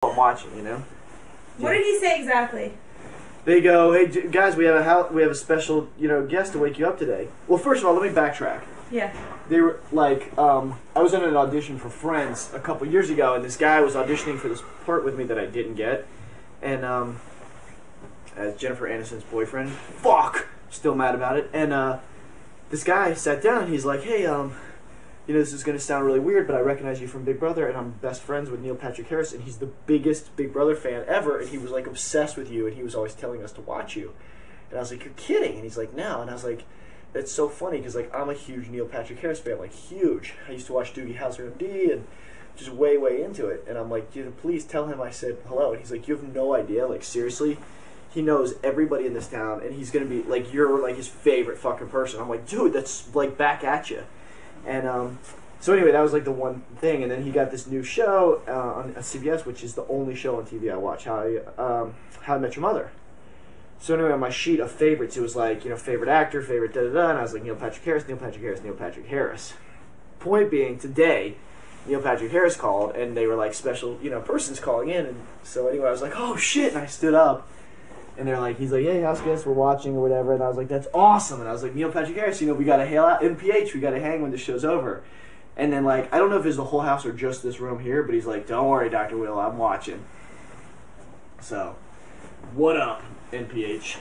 I'm watching, you know. What did he say exactly? They go, hey guys, we have a special, guest to wake you up today. Well, first of all, let me backtrack. Yeah. They were like, I was in an audition for Friends a couple years ago, and this guy was auditioning for this part with me that I didn't get, and as Jennifer Aniston's boyfriend, still mad about it. And this guy sat down, and he's like, hey, this is going to sound really weird, but I recognize you from Big Brother, and I'm best friends with Neil Patrick Harris, and he's the biggest Big Brother fan ever, and he was, like, obsessed with you, and he was always telling us to watch you. And I was like, you're kidding? And he's like, no. And I was like, that's so funny, because, like, I'm a huge Neil Patrick Harris fan, like, huge. I used to watch Doogie Howser MD, and just way, way into it. And I'm like, dude, please tell him I said hello. And he's like, you have no idea, like, seriously? He knows everybody in this town, and he's going to be, like, you're, like, his favorite fucking person. I'm like, dude, that's, like, back at you. And so anyway, that was like the one thing, and then he got this new show on CBS, which is the only show on TV I watch, How I Met Your Mother. So anyway, on my sheet of favorites, it was like, favorite actor, favorite da-da-da, and I was like, Neil Patrick Harris, Neil Patrick Harris, Neil Patrick Harris. Point being, today, Neil Patrick Harris called, and they were like, special, persons calling in, and so anyway, I was like, oh shit, and I stood up. And they're like, he's like, hey, house guests, we're watching or whatever. And I was like, that's awesome. And I was like, Neil Patrick Harris, we got to hail out NPH. We got to hang when the show's over. And then, like, I don't know if it's the whole house or just this room here, but he's like, don't worry, Dr. Will, I'm watching. So, what up, NPH?